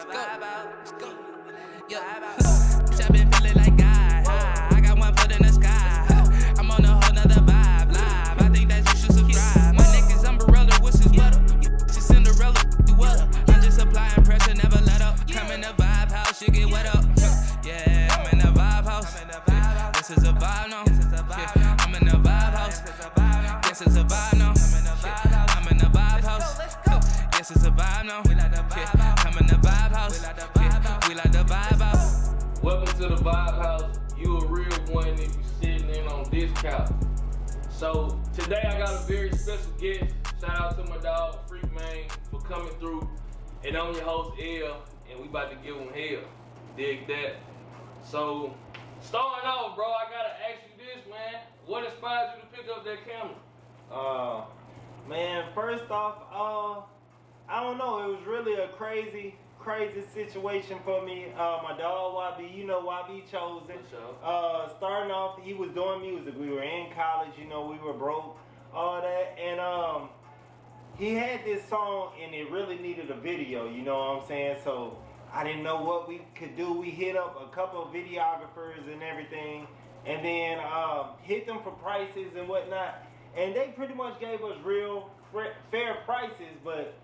Let's go. Yeah. Bitch, I been feeling like God. I got one foot in the sky. I'm on a whole nother vibe. Live. I think that you should subscribe. My neck is umbrella, what's his weather? She's Cinderella, what up? I'm just applying pressure, never let up. Come in the vibe house, you get wet up. Yeah, I'm in the vibe house. This is a vibe now. Yeah, I'm in the vibe house. This is a vibe now. I'm in the vibe house. This is a vibe now. Yeah, I'm in the vibe house. Yeah, we like the vibe house. Welcome to the Vibe House. You a real one if you sitting in on this couch. So today I got a very special guest. Shout out to my dog FreakMane for coming through. And I'm your host L, and we about to give him hell. Dig that. So starting off, bro, I gotta ask you this, man. What inspired you to pick up that camera? Man, first off, I don't know. It was really a crazy situation for me. My dog YB, you know YB Chosen. For sure. Starting off, he was doing music. We were in college, you know, we were broke, all that, and he had this song, and it really needed a video. You know what I'm saying? So I didn't know what we could do. We hit up a couple of videographers and everything, and then hit them for prices and whatnot. And they pretty much gave us real fair prices, but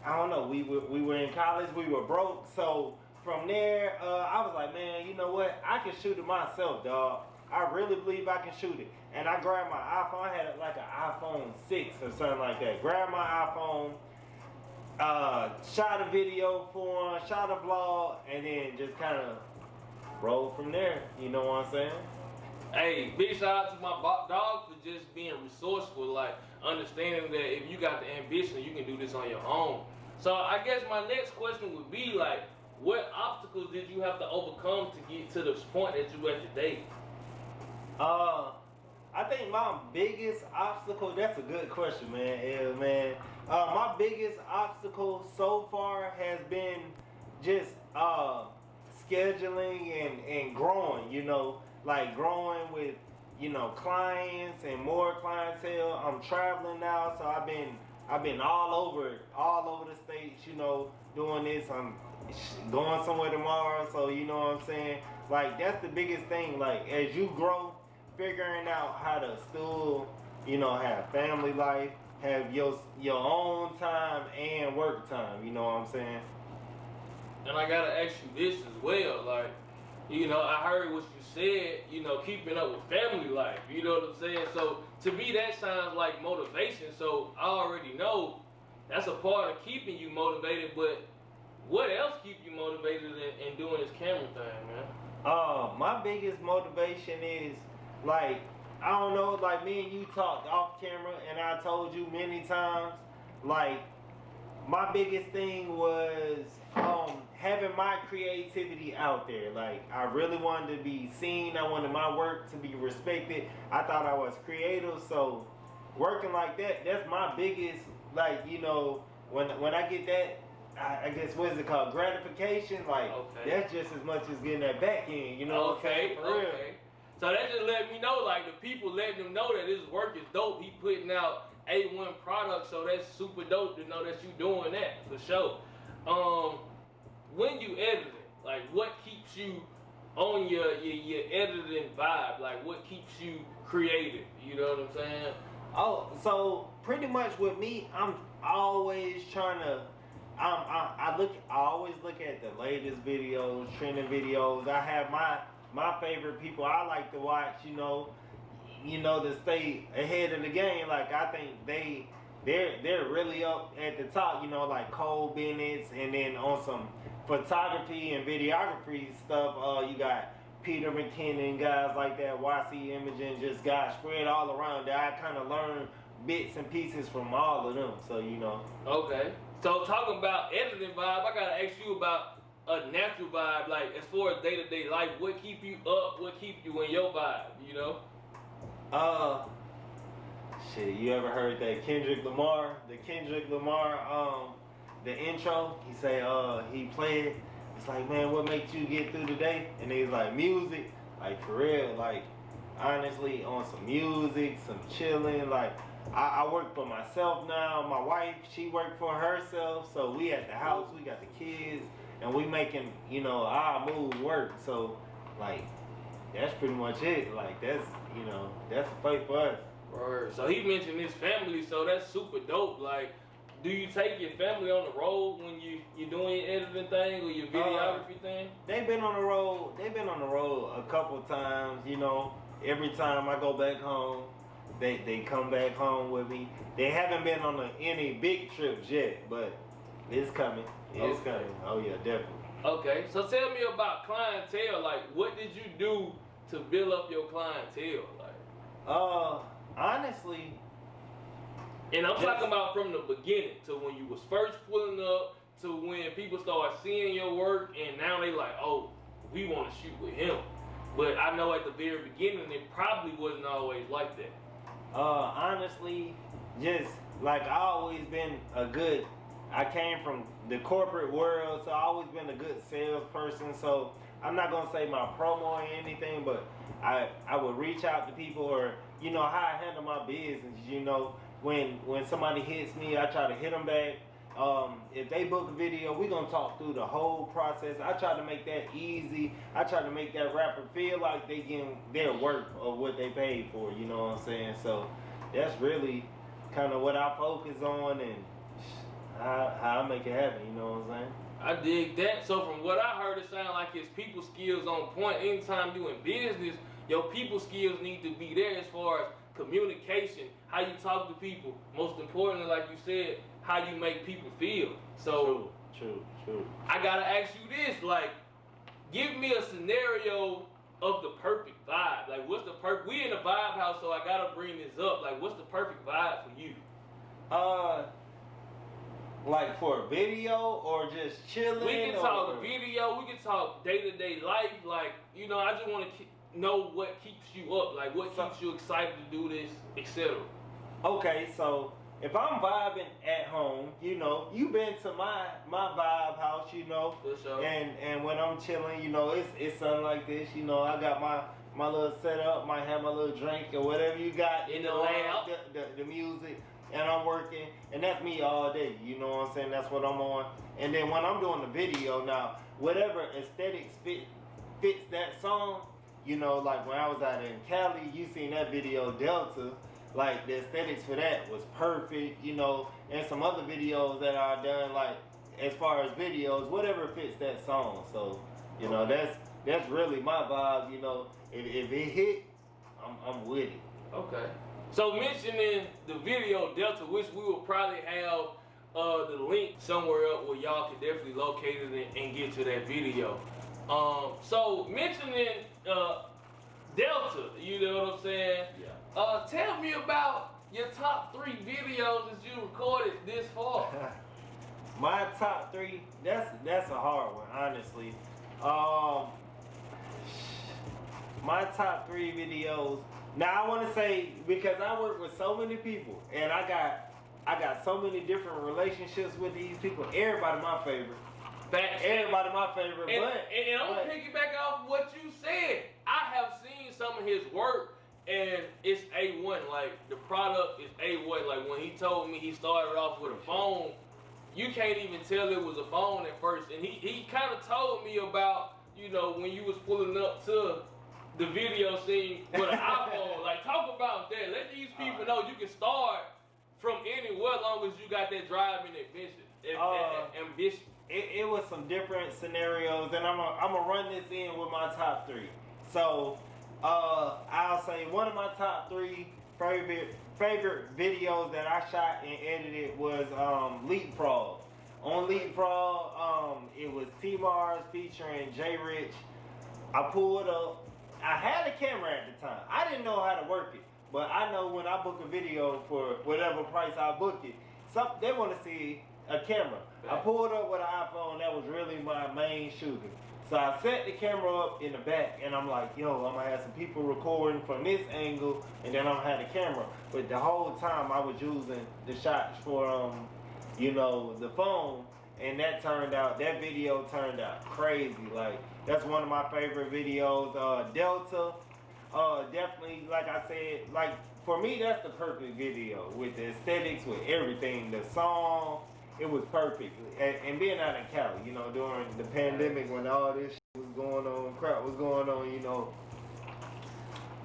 I don't know. We were in college. We were broke. So from there, I was like, man, you know what? I can shoot it myself, dog. I really believe I can shoot it. And I grabbed my iPhone. I had like an iPhone 6 or something like that. Grabbed my iPhone, shot a video for him, shot a vlog, and then just kind of rolled from there. You know what I'm saying? Hey, big shout out to my dog for just being resourceful, like understanding that if you got the ambition, you can do this on your own. So I guess my next question would be like, what obstacles did you have to overcome to get to this point that you at today? I think my biggest obstacle, that's a good question, man. Yeah, man. My biggest obstacle so far has been just scheduling and growing, you know, like growing with, you know, clients and more clientele. I'm traveling now, so I've been all over the states, you know, doing this. I'm going somewhere tomorrow, so you know what I'm saying? Like, that's the biggest thing. Like, as you grow, figuring out how to still, you know, have family life, have your own time and work time, you know what I'm saying? And I gotta ask you this as well, like, you know, I heard what you said, you know, keeping up with family life, you know what I'm saying? So to me that sounds like motivation, so I already know that's a part of keeping you motivated, but what else keep you motivated in doing this camera thing, man? My biggest motivation is, like, I don't know, like me and you talked off camera, and I told you many times, like, my biggest thing was having my creativity out there. Like, I really wanted to be seen. I wanted my work to be respected. I thought I was creative, so working like that, that's my biggest, like, you know, when I get that, I guess, what is it called, gratification, like, okay. That's just as much as getting that back end, you know what I'm saying? For real. So that just let me know, like, the people letting them know that his work is dope. He putting out A1 products, so that's super dope to know that you doing that, for sure. When you editing, like, what keeps you on your editing vibe? Like, what keeps you creative? You know what I'm saying? Oh, so pretty much with me, I'm always trying to, I always look at the latest videos, trending videos. I have my favorite people I like to watch, you know, to stay ahead of the game. Like, I think they're really up at the top, you know, like Cole Bennett's, and then on some photography and videography stuff, you got Peter McKinnon, guys like that, YC Imaging, just guys spread all around that I kind of learn bits and pieces from all of them, so you know. Okay. So talking about editing vibe, I gotta ask you about a natural vibe, like as far as day-to-day life, what keep you up, what keep you in your vibe, you know? Shit, you ever heard that Kendrick Lamar, the intro? He say, he played, it's like, man, what makes you get through the day? And he's like, music, like, for real, like, honestly, on some music, some chilling, like, I work for myself now. My wife, she worked for herself, so we at the house, we got the kids, and we making, you know, our moves work. So, like, that's pretty much it. Like, that's, you know, that's a fight for us. Right. So he mentioned his family, so that's super dope. Like, do you take your family on the road when you're doing your editing thing or your videography thing? They've been on the road. They've been on the road a couple times. You know, every time I go back home, they come back home with me. They haven't been on any big trips yet, but it's coming. It's coming. Oh yeah, definitely. Okay, so tell me about clientele. Like, what did you do to build up your clientele? Like, honestly. And I'm talking about from the beginning to when you was first pulling up to when people start seeing your work and now they like, oh, we want to shoot with him. But I know at the very beginning it probably wasn't always like that. Honestly, just like I always been I came from the corporate world, so I always been a good salesperson. So I'm not gonna say my promo or anything, but I would reach out to people, or you know how I handle my business. You know, when somebody hits me, I try to hit them back. If they book a video, we gonna talk through the whole process. I try to make that easy. I try to make that rapper feel like they getting their worth of what they paid for. You know what I'm saying? So that's really kind of what I focus on and how I make it happen. You know what I'm saying? I dig that. So from what I heard, it sound like his people skills on point. Anytime you in business, your people skills need to be there as far as communication, how you talk to people. Most importantly, like you said, how you make people feel. So true. I gotta ask you this, like, give me a scenario of the perfect vibe. Like, what's the perfect? We in the vibe house, so I gotta bring this up. Like, what's the perfect vibe for you? Like for a video or just chilling? We can talk video. We can talk day-to-day life. Like, you know, I just want to know what keeps you up. Like, what keeps you excited to do this, etc. Okay, so if I'm vibing at home, you know, you been to my vibe house, you know, for sure. And when I'm chilling, you know, it's something like this, you know, I got my little setup, might have my little drink or whatever you got in the lab, the music, and I'm working, and that's me all day, you know what I'm saying? That's what I'm on. And then when I'm doing the video now, whatever aesthetics fits that song, you know, like when I was out in Cali, you seen that video Delta. Like, the aesthetics for that was perfect, you know, and some other videos that I've done, like, as far as videos, whatever fits that song. So, you know, that's really my vibe, you know. If it hit, I'm with it. Okay. So, mentioning the video Delta, which we will probably have the link somewhere else where y'all can definitely locate it and get to that video. So, mentioning Delta, you know what I'm saying? Yeah. Tell me about your top 3 videos that you recorded this far. My top 3, that's a hard one, honestly. My top 3 videos. Now I want to say, because I work with so many people and I got so many different relationships with these people. Everybody my favorite. Everybody my favorite. And I'm gonna piggyback off what you said. I have seen some of his work. And it's A1, like the product is A1. Like when he told me he started off with a phone, you can't even tell it was a phone at first. And he kind of told me about, you know, when you was pulling up to the video scene with an iPhone. Like, talk about that. Let these people know you can start from anywhere as long as you got that drive and ambition. It was some different scenarios, and I'm gonna run this in with my top 3. So. I'll say one of my top 3 favorite videos that I shot and edited was Leapfrog. On Leapfrog, it was T-Mars featuring J Rich. I pulled up. I had a camera at the time. I didn't know how to work it, but I know when I book a video for whatever price I book it, they want to see a camera. I pulled up with an iPhone. That was really my main shooter. So I set the camera up in the back, and I'm like, yo, I'm gonna have some people recording from this angle, and then I'm gonna have the camera. But the whole time I was using the shots for, you know, the phone, and that video turned out crazy. Like, that's one of my favorite videos. Delta, definitely, like I said, like, for me, that's the perfect video with the aesthetics, with everything, the song, it was perfect. And being out in Cali, you know, during the pandemic when all this shit was going on, crap was going on, you know,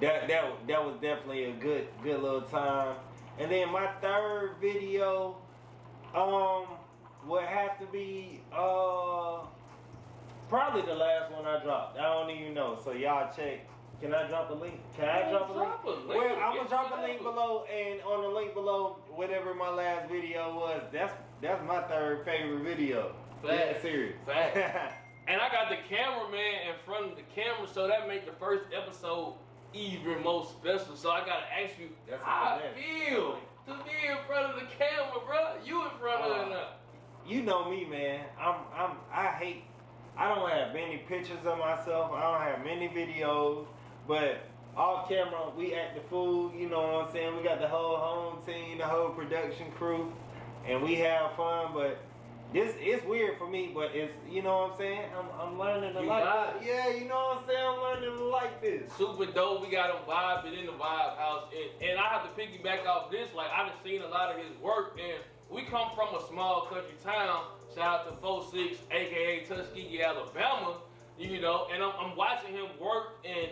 that was definitely a good little time. And then my third video would have to be probably the last one I dropped. I don't even know. So y'all check. Can I drop a link? Can I drop a link? Well, I'm gonna drop a link below, and on the link below, whatever my last video was, that's my third favorite video. Yeah, serious. And I got the cameraman in front of the camera, so that make the first episode even more special. So I gotta ask you, how I feel to be in front of the camera, bro? You in front of it now. You know me, man. I don't have many pictures of myself. I don't have many videos. But off camera, we act the fool, you know what I'm saying? We got the whole home team, the whole production crew, and we have fun. But it's weird for me, but it's, you know what I'm saying? I'm learning to like it. Yeah, you know what I'm saying? I'm learning to like this. Super dope. We got him vibing in the Vibe House. And I have to piggyback off this. Like, I've seen a lot of his work, and we come from a small country town. Shout out to 46, a.k.a. Tuskegee, Alabama. You know, and I'm watching him work and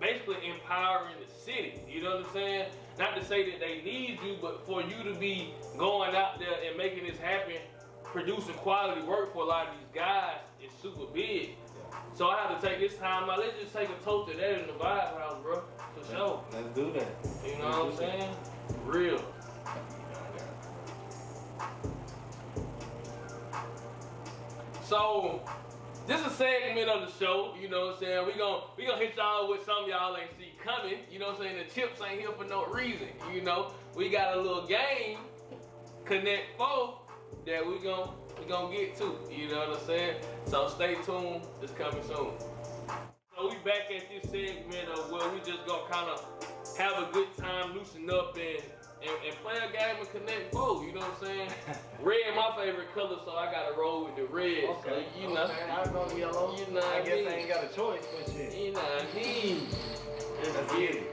basically empowering the city. You know what I'm saying? Not to say that they need you, but for you to be going out there and making this happen, producing quality work for a lot of these guys is super big. So I have to take this time out. Let's just take a toast to that in the Vibe House, bro. For sure. Let's do that. You know what I'm saying? Real. So, this is a segment of the show, you know what I'm saying? We gonna hit y'all with something y'all ain't see coming. You know what I'm saying? The chips ain't here for no reason, you know? We got a little game, Connect 4, that we gonna get to, you know what I'm saying? So stay tuned, it's coming soon. So we back at this segment of where we just gonna kind of have a good time, loosen up, and play a game of Connect 4, you know what I'm saying? Red my favorite color, so I gotta roll with the red. Okay. So, you know. Okay, I'll go yellow. You know I guess mean? I ain't got a choice, but shit. You know what I mean? Let's get it.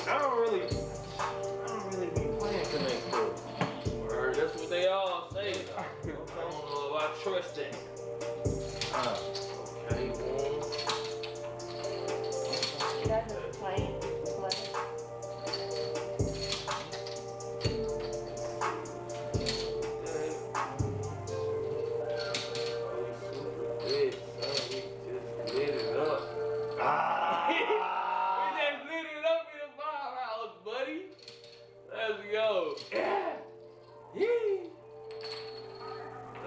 I don't really be playing Connect 4. Word, that's what they all say. I don't know if I trust that. Okay, boom. You guys are playing play.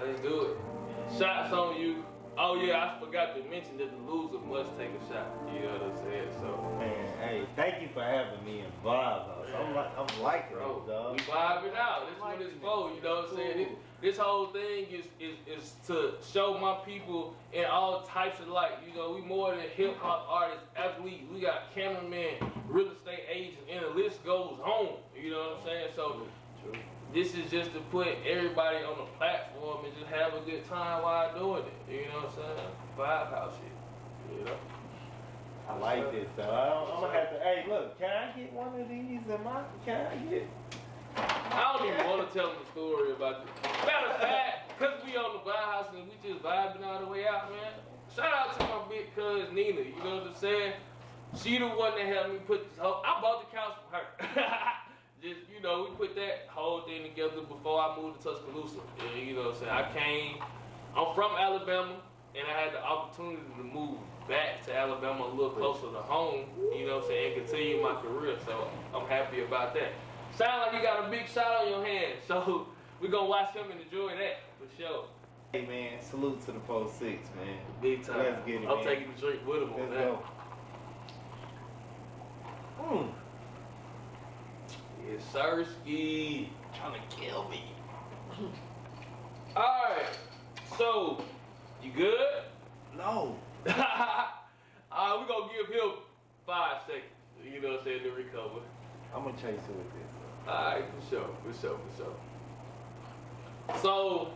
Let's do it. Shots on you. Oh yeah, I forgot to mention that the loser must take a shot. You know what I'm saying? So Man, hey, thank you for having me in Vibe House. I'm liking bro, it, dog. we vibing out. This is what it's for. You know what I'm saying? This whole thing is to show my people in all types of light. You know, we more than hip hop artists, athletes. We got cameramen, real estate agents, and the list goes on. You know what I'm saying? So this is just to put everybody on the platform and just have a good time while doing it. You know what I'm saying? Vibe House shit. You know? I like this, though. I'm gonna have to. Hey, look, can I get one of these? Can I get? I don't even want to tell them the story about this. Matter of fact, because we on the Vibe House and we just vibing all the way out, man. Shout out to my big cousin Nina. You know what I'm saying? She the one that helped me put this whole. I bought the couch for her. Just, you know, we put that whole thing together before I moved to Tuscaloosa. And, you know what I'm saying? I'm from Alabama, and I had the opportunity to move back to Alabama a little closer to home, you know what I'm saying, and continue my career. So I'm happy about that. Sound like you got a big shot on your hand, so we're going to watch him and enjoy that for sure. Hey, man, salute to the 4-6, man. Big time. Let's get it, I'm man. taking the drink with him on Let's that. go. Yes, Sirski. Trying to kill me. Alright, so, you good? No. We're going to give him 5 seconds, you know what I'm saying, to recover. I'm gonna chase it with this. Alright, for sure. So,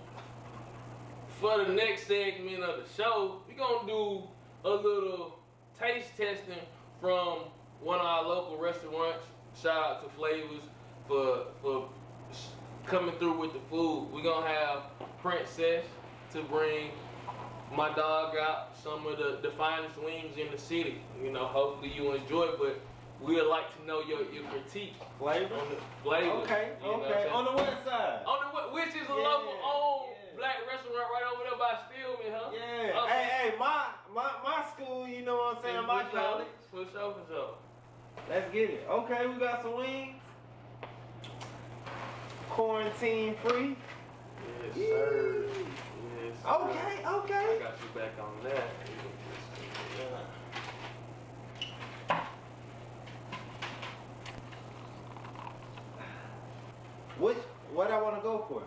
for the next segment of the show, we're going to do a little taste testing from one of our local restaurants. Shout out to Flavors. for coming through with the food. We're gonna have Princess to bring my dog out some of the finest wings in the city. You know, hopefully you enjoy, but we'd like to know your critique. Flavor? On the flavor. Okay, you know what I'm okay. saying? On the west side. Which is a Yeah, local owned yeah. black restaurant right over there by Stillman, huh? Yeah. Okay. Hey, my school, you know what I'm saying? My college. For sure. Let's get it. Okay, we got some wings. Quarantine free. Yes, sir. Yes, sir. Okay, I okay. got you back on that. What I want to go for?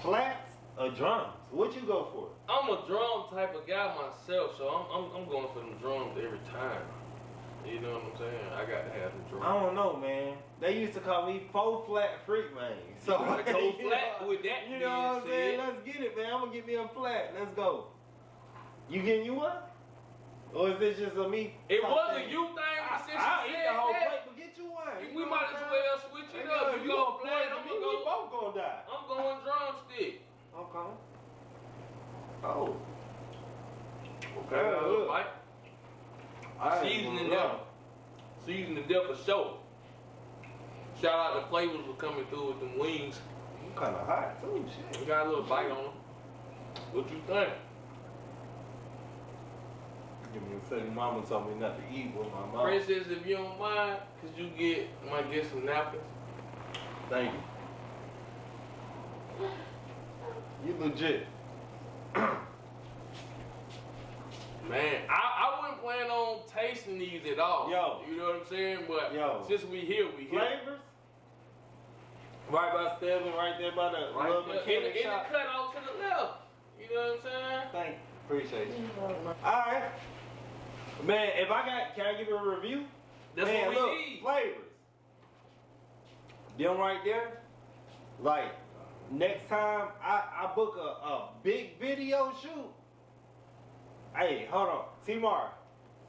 Flats or drums? What you go for? I'm a drum type of guy myself, so I'm going for them drums every time. You know what I'm saying? I got to have the drums. I don't know, man. They used to call me Faux Flat Freak Man. So You wanna go flat with that You know what I'm being saying? said? Let's get it, man. I'm gonna get me a flat. Let's go. You getting you one? Or is this just a me? It type was a thing? you thing, but since I'll you eat said the whole that, plate, but get you one. You we know might what as I'm well switch it saying? up. You You gonna go flat, I'm me, gonna we go. both gonna die. I'm going drumstick. Okay. Oh. Okay, a little bite. I ain't Seasoning gonna them. Seasoning them for sure. Shout out to Flavors for coming through with them wings. You kind of hot too, shit. We got a little bite on them. What you think? Give me a second. Mama told me not to eat with my mouth. Princess, if you don't mind, could you might get some napkins? Thank you. You legit. Man, I wouldn't plan on tasting these at all. Yo. You know what I'm saying? But Yo. since we here, we here. Flavors? Right by Stedman, right there by the Right little there, in mechanic the shop. cut off to the left. You know what I'm saying? Thank you. Appreciate you. Alright. Man, can I give you a review? That's Man, what we look, need. Flavors. Them right there. Like, next time I book a big video shoot. Hey, hold on. T-Mar,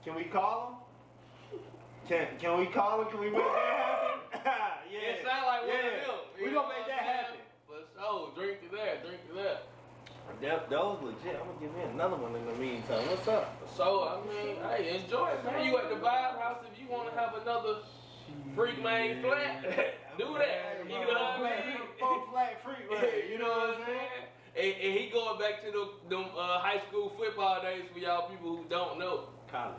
can we call him? Can we call him? Can we make that happen? Yeah. It sound like one of them. We You gonna know make what that I'm happen. saying? For sure. Drink to that. Drink to that. Those legit. I'm gonna give me another one in the meantime. What's up? So, I mean, hey, enjoy it, man. You at the Vibe House. If you want to have another Freak Mane flat, do that. You know what I mean? Full flat freak, right? You know what I'm saying? And he going back to them high school football days for y'all people who don't know. College.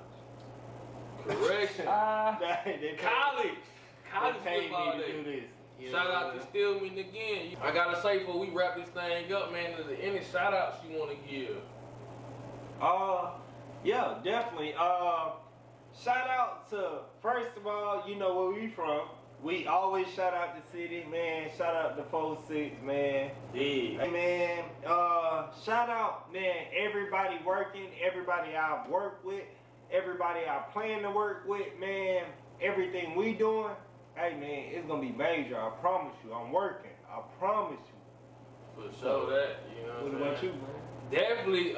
Correction. They College paid football me to do days. this. You Shout know out what to Stillman again. I gotta say before we wrap this thing up, man, is there any shout outs you wanna give? Yeah, definitely. Shout out to, first of all, you know where we from. We always shout out the city, man. Shout out to 46, man. Yeah. Hey, man, shout out, man, everybody working, everybody I've worked with, everybody I plan to work with, man. Everything we doing, hey, man, it's gonna be major. I promise you. I'm working. I promise you. For sure that, you know What what I'm about saying? you, man? Definitely,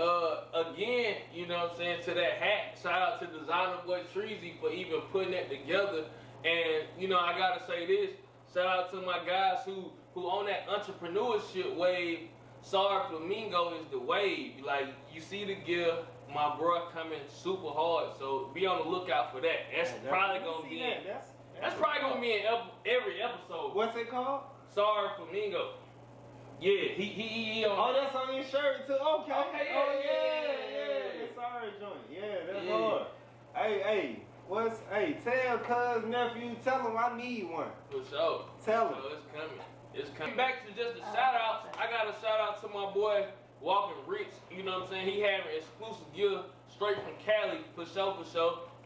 again, you know what I'm saying, to that hat, shout out to Designer Boy Treasy for even putting that together. And, you know, I gotta say this, shout out to my guys who on that entrepreneurship wave. Sorry Flamingo is the wave. Like, you see the gear, my bro coming super hard, so be on the lookout for that. That's probably gonna be in. That's probably gonna be in every episode. What's it called? Sorry Flamingo. Yeah, he on. Oh, that's on your shirt too. Okay. Okay, Oh yeah. The sorry joint. Yeah, that's Yeah. hard. Hey, tell cuz nephew, tell him I need one. For sure. Tell him. So it's coming. It's coming. Back to just the shout outs. I got a shout out to my boy Walking Rich. You know what I'm saying? He having exclusive gear straight from Cali for sure.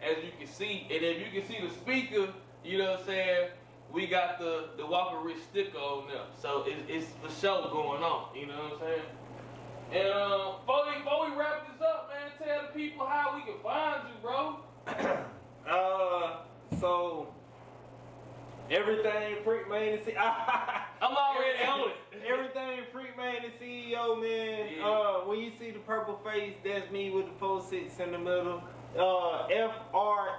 As you can see, and if you can see the speaker, you know what I'm saying, we got the Walker Rich sticker on there. So it's for sure going on. You know what I'm saying? And before we wrap this up, man, tell the people how we can find you, bro. So everything Freak Mane the CEO. I'm already on it. Everything Freak Mane the CEO, man. Yeah. When you see the purple face, that's me with the 46 in the middle.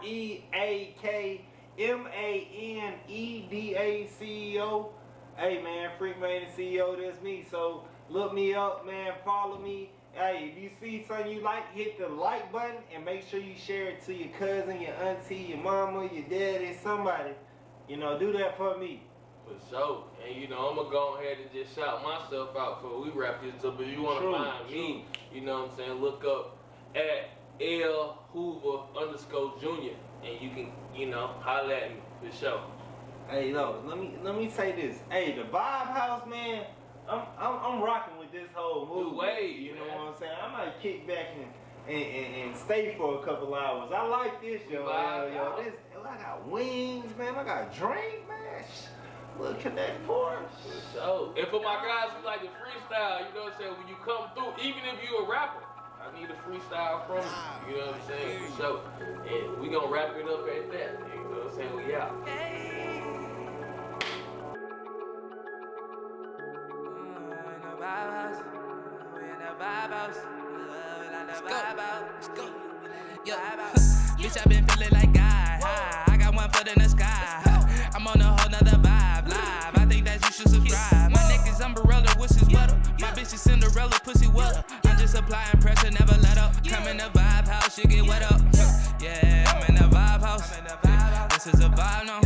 FREAK FreakManeDaCeo. Hey man, FreakManeDaCeo, that's me. So look me up, man. Follow me. Hey, if you see something you like, hit the like button and make sure you share it to your cousin, your auntie, your mama, your daddy, somebody. You know, do that for me. For sure. And you know, I'm gonna go ahead and just shout myself out before we wrap this up. If you wanna find me, you know what I'm saying, look up at LHoover _Jr. and you can, you know, holler at me for sure. Hey, look, let me say this. Hey, the Vibe House, man, I'm rocking with this whole movie. You know what I'm saying? I might kick back and stay for a couple hours. I like this, yo. This, I got wings, man. I got drink, man. Look at that for So, and for my guys who like the freestyle, you know what I'm saying? When you come through, even if you a rapper, I need a freestyle from you. You know what I'm saying? For sure. And we gonna wrap it up at that. You know what I'm saying? We out. Let's go. Bitch, I been feeling like God. I got one foot in the sky. I'm on a whole nother vibe. Live. I think that you should subscribe. My neck is umbrella, what's his weather? My bitch is Cinderella, pussy weather. I'm just applying pressure, never let up. Come in the Vibe House, you get wet up. Yeah, I'm in the Vibe House. This is a vibe now.